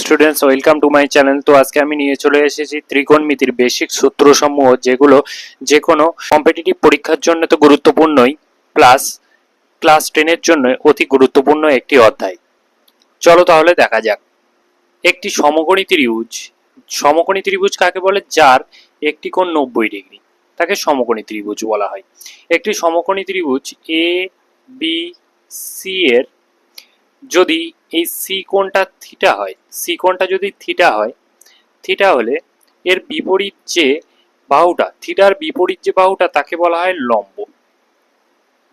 Students, welcome to my channel. তো আজকে আমি নিয়ে চলে এসেছি ত্রিকোণমিতির বেসিক সূত্রসমূহ, যেগুলো যে কোনো কম্পিটিটিভ পরীক্ষার জন্য তো গুরুত্বপূর্ণই, প্লাস ক্লাস 10 এর জন্য অতি গুরুত্বপূর্ণ একটি অধ্যায়। চলো তাহলে দেখা যাক। একটি সমকোণী ত্রিভুজ। সমকোণী ত্রিভুজ কাকে বলে? যার একটি কোণ 90 ডিগ্রি, তাকে সমকোণী ত্রিভুজ বলা হয়। একটি সমকোণী ত্রিভুজ এ বি সি এর যদি এই সি কোণটা থিটা হয়, সি কোণটা যদি থিটা হয়, থিটা হলে এর বিপরীত যে বাহুটা, থিটার বিপরীত যে বাহুটা, তাকে বলা হয় লম্ব।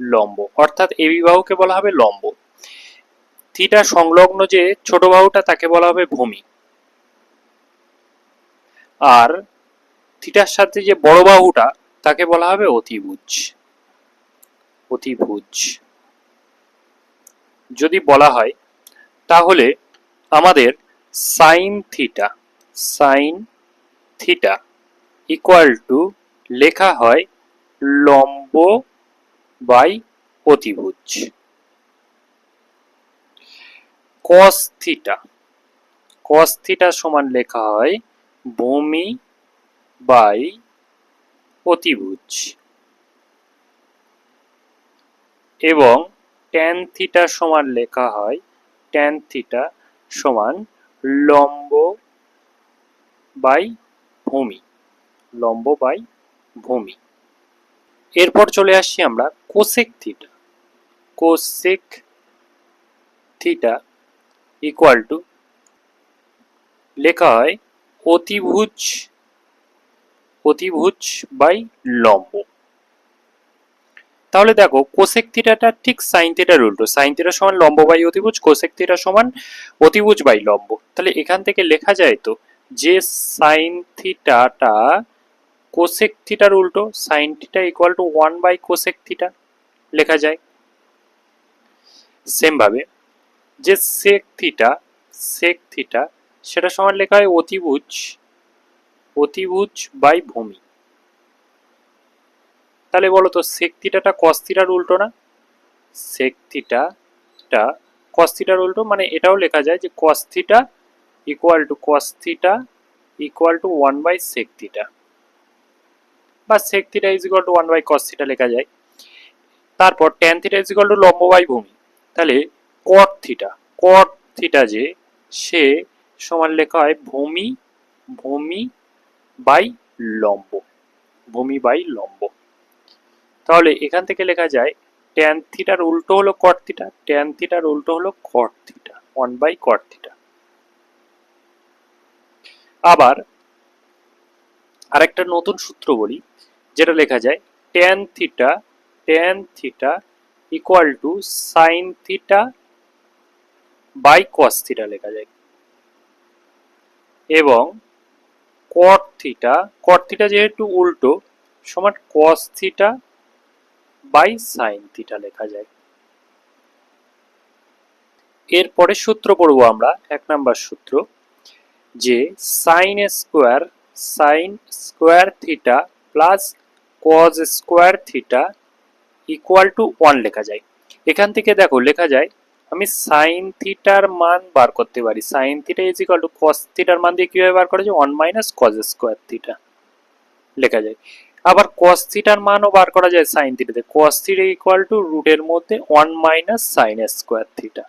লম্ব অর্থাৎ এবি বাহুকে বলা হবে লম্ব। থিটা সংলগ্ন যে ছোট বাহুটা, তাকে বলা হবে ভূমি। আর থিটার সাথে যে বড় বাহুটা, তাকে বলা হবে অতিভুজ। অতিভুজ যদি বলা হয়, তাহলে আমাদের sine theta, sign theta equal two লেখা হয় লম্ব বাই অতিভুজ। কস থিটা, কস থিটা সমান লেখা হয় ভূমি বাই অতিভুজ। এবং ট্যান থিটা সমান লেখা হয়, ট্যান থিটা সমান লম্ব বাই ভূমি, লম্ব বাই ভূমি। এরপর চলে আসছি আমরা cosec theta. Cosec theta equal two লেখা হয় অতিভুজ, অতিভুজ বাই লম্ব। তাহলে দেখো, কোসেক থিটাটা ঠিক সাইন থিটার উল্টো। সাইন থিটা সমান লম্ব বাই অতিভুজ, কোসেক থিটা সমান অতিভুজ বাই লম্ব। তাহলে এখান থেকে লেখা যায় তো যে সাইন থিটাটা কোসেক থিটার উল্টো, sine theta equal to 1 by cosec theta লেখা যায়। সেম ভাবে যে সেক থিটা, সেক থিটা সেটা সমান লেখা হয় অতিভুজ, অতিভুজ বাই ভূমি। তাহলে বলো তো সেক থিটাটা কস থিটার উল্টো না? সেক থিটাটা কস থিটার উল্টো, মানে এটাও লেখা যায় যে cos theta equal to cos theta equal to 1 by sec theta, বা sec theta is equal to 1 by cos theta লেখা যায়। তারপর tan theta is equal to লম্ব বাই ভূমি। তাহলে কট থিটা, কট থিটা যে সে সমান লেখা হয় ভূমি, ভূমি বাই লম্ব, ভূমি বাই লম্ব। তাহলে এখান থেকে লেখা যায় ট্যান থিটার উল্টো হলো কট থিটা, ট্যান থিটার উল্টো হলো cot theta, 1 by cot theta. আবার আরেকটা নতুন সূত্র বলি, যেটা লেখা যায় tan theta, tan theta equal to sine theta by cos theta লেখা যায়। এবং কট থিটা, কট থিটা যেহেতু উল্টো, সমান cos theta by sine theta লেখা যায়। এরপরে সূত্র পড়বো আমরা, 1 নাম্বার সূত্র, যে sine square, sine square theta plus cos square theta equal to 1 লেখা যায়। এখান থেকে দেখো লেখা যায় আমি সাইন থিটার মান বার করতে পারি, sine theta is equal to cos থিটার মান দিয়ে কিভাবে বার করা যায়, 1 মাইনাস কজ স্কোয়ার থিটা লেখা যায়। আবার কস থিটার মানও বার করা যায় সাইন থিটাতে, কস থিটা ইকুয়াল টু রুটের মধ্যে 1 মাইনাস সাইন স্কোয়ার থিটা,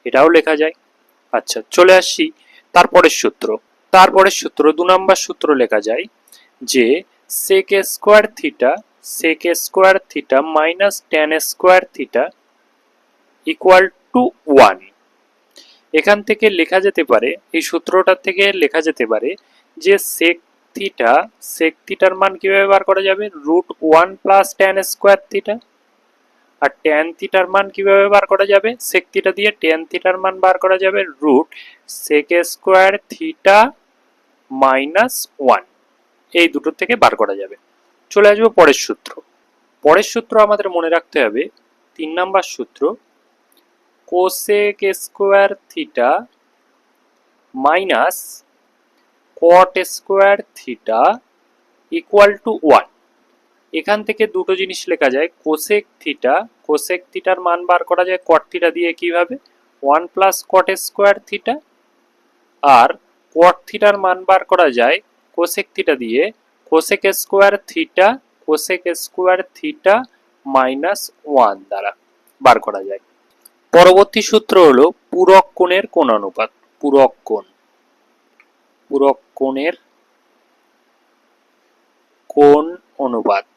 এটাও লেখা যায়। আচ্ছা, চলে আসছি তারপরের সূত্র। তারপরের সূত্র 2 নাম্বার সূত্র লেখা যায় যে sec square theta, sec square theta minus tan square theta equal to 1। এখান থেকে লেখা যেতে পারে, এই সূত্রটার থেকে লেখা যেতে পারে যে সেক থিটা, সেক থিটার মান কিভাবে বার করা যাবে, root 1 plus tan square theta. আর ট্যান থিটার মান কিভাবে বার করা যাবে, সেক থিটা দিয়ে ট্যান থিটার মান বার করা যাবে root sec square theta minus 1, এই দুটো থেকে বার করা যাবে। চলে আসবো পরের সূত্র। পরের সূত্র আমাদের মনে রাখতে হবে 3 নাম্বার সূত্র, cosec square theta minus cot square theta equal to 1। এখান থেকে দুটো জিনিস লেখা যায়, কোসেক থিটা, কোসেক থিটার মান বার করা যায় কট থিটা দিয়ে কিভাবে, 1 প্লাস কট স্কোয়ার থিটা আর cot থিটার মান বার করা যায় কোসেক থিটা দিয়ে, কোসেক স্কোয়ার থিটা মাইনাস 1 দ্বারা বার করা যায়। পরবর্তী সূত্র হলো পূরক কোণের কোণানুপাত। পূরক কোণের কোণ অনুপাত।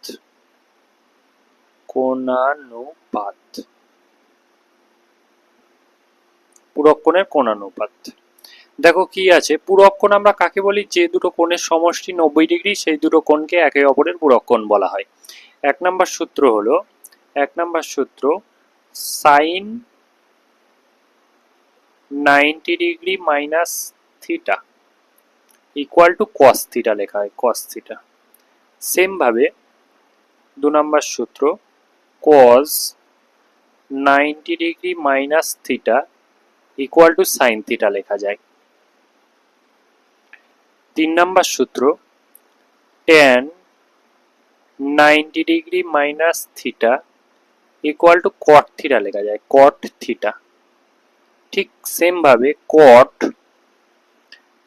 পূরক কোণের কোণানুপাত। দেখো কি আছে, পূরক কোণ আমরা কাকে বলি? যে দুটো কোণের সমষ্টি 90 ডিগ্রি সেই দুটো কোণকে একে অপরের পূরক কোণ বলা হয়। এক নম্বর সূত্র sine 90 degree minus theta equal to cos theta লেখা হয়, কস থিটা। সেম ভাবে 2 নম্বর সূত্র cos 90 degree minus theta equal to sine theta লেখা যায়। 3 নম্বর সূত্র tan 90 degree minus theta equal two cot theta লেখা যায়, cot থিটা। ঠিক সেম ভাবে cot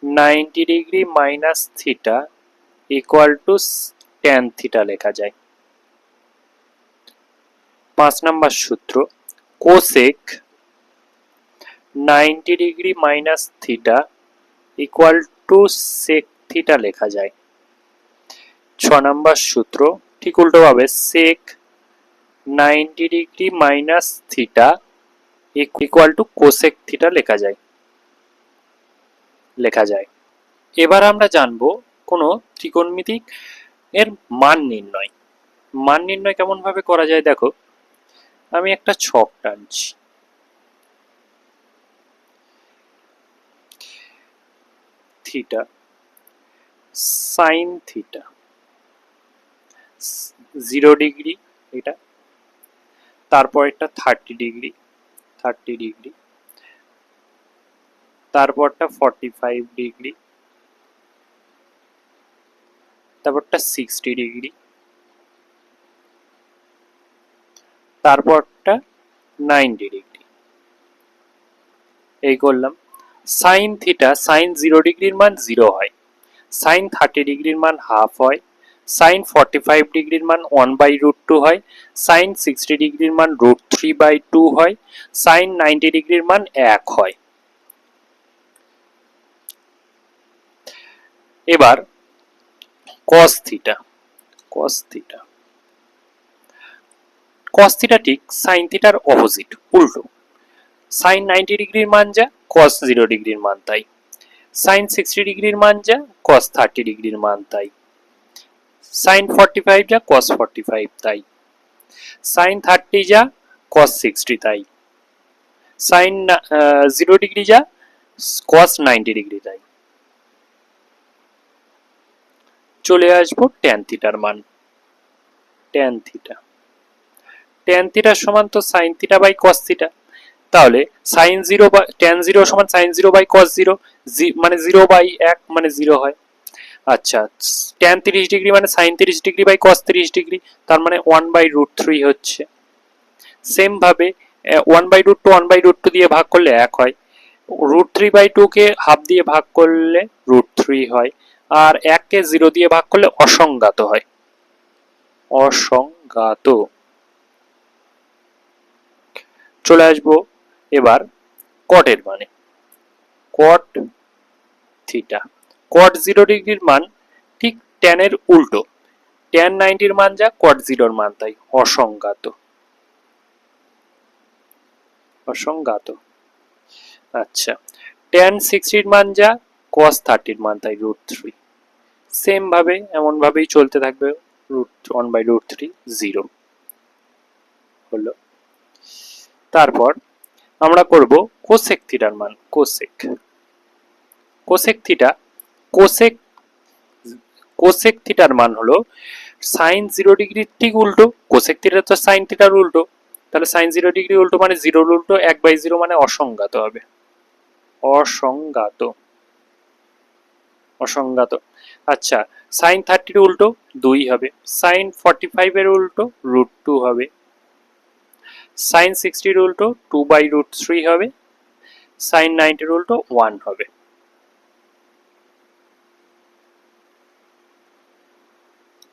90 degree minus theta equal two tan theta লেখা যায়। 5 নম্বর সূত্র cosec 90 degree minus theta equal two sec theta লেখা যায়। 6 নম্বর সূত্র ঠিক উল্টো ভাবে sec 90 degree minus theta equal two cosec theta লেখা যায়। এবার আমরা জানবো কোন ত্রিকোণমিতিক এর মান নির্ণয়। মান নির্ণয় কেমন ভাবে করা যায় দেখো, আমি একটা ছক টানছি। থিটা সাইন থিটা 0 ডিগ্রি, এটা তারপর এটা 30 ডিগ্রি, তারপরটা 45 ডিগ্রি, তারপরটা 60 ডিগ্রি, তারপরটা 90 ডিগ্রি। এই করলাম। সাইন থিটা সাইন 0 ডিগ্রির মান 0 হয়, সাইন 30 ডিগ্রির মান হাফ হয়, সাইন 45 ডিগ্রির মান 1/√2 হয়, সাইন 60 ডিগ্রির মান √3/2 হয়, সাইন 90 ডিগ্রির মান 1 হয়। এবার cos থিটা ঠিক সাইন থিটার অপোজিট, উল্টো। সাইন 90 ডিগ্রির মান যা cos 0 ডিগ্রির মান তাই, সাইন 60 ডিগ্রির মান যা cos 30 ডিগ্রির মান তাই, সাইন 45 যা cos 45 তাই, সাইন 30 যা cos 60 তাই, সাইন 0 ডিগ্রি যা cos 90 ডিগ্রি তাই। চলে আসবো tan থিটার মান। tan থিটা সমান তো sin theta by cos theta, তাহলে sin 0 বা tan 0 সমান sin 0 বাই cos 0, মানে 0 বাই 1 মানে 0 হয়। আচ্ছা, tan 30 ডিগ্রি মানে sin 30 degree by cos 30 degree, তার মানে 1/√3 হচ্ছে। সেম ভাবে 1/√2 1/√2 দিয়ে ভাগ করলে 1 হয়, √3/2 কে হাফ দিয়ে ভাগ করলে √3 হয়, আর 1 কে 0 দিয়ে ভাগ করলে অসংজ্ঞাত হয়, অসংজ্ঞাত। চলে আসবো এবার cot এর মানে। cot থিটা cot 0 ডিগ্রির মান ঠিক tan এর উল্টো, tan 90 এর মান যা cot 0 এর মান তাই, অসংজ্ঞাত। আচ্ছা, tan 60 এর মান যা cos 30 এর মান তাই √3। সেম ভাবে এমন ভাবেই চলতে থাকবে, √1/√3 0 হলো। তারপর আমরা করব cosec থিটার মান। cosec থিটার মান হলো sin 0 ডিগ্রি ঠিক উল্টো, cosec থিটা তো sin থিটার উল্টো, তাহলে sin 0 ডিগ্রি উল্টো মানে 0 এর উল্টো 1/0 মানে অসংজ্ঞাত হবে, অসংজ্ঞাত। আচ্ছা, sin 30 এর উল্টো 2 হবে, sin 45 এর উল্টো √2 হবে, sin 60 এর উল্টো 2/√3 হবে, sin 90 এর উল্টো 1 হবে।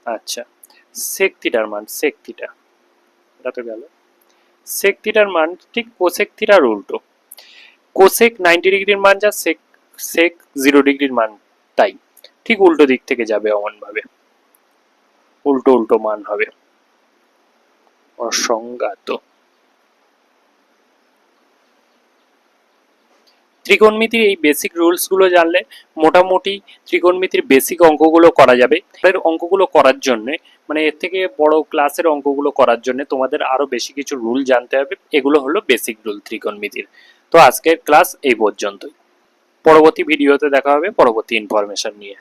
আচ্ছা, সেক থিটার মান, সেক থিটা, এটা তো গেল। সেক থিটার মান ঠিক কোসেক থিটার উল্টো। কোসেক 90 ডিগ্রির মান যা, সেক সেক 0 ডিগ্রির মান তাই, ঠিক উল্টো দিক থেকে যাবে অমন ভাবে, উল্টো উল্টো মান হবে। অসংজ্ঞাত। ত্রিকোণমিতির এই বেসিক রুলস গুলো জানলে মোটামুটি ত্রিকোণমিতির বেসিক অঙ্কগুলো করা যাবে। এর অঙ্কগুলো করার জন্য, মানে এর থেকে বড় ক্লাসের অঙ্কগুলো করার জন্য তোমাদের আরো বেশি কিছু রুল জানতে হবে। এগুলো হলো বেসিক রুল ত্রিকোণমিতির। তো আজকের ক্লাস এই পর্যন্তই। পরবর্তী ভিডিওতে দেখা হবে পরবর্তী ইনফরমেশন নিয়ে।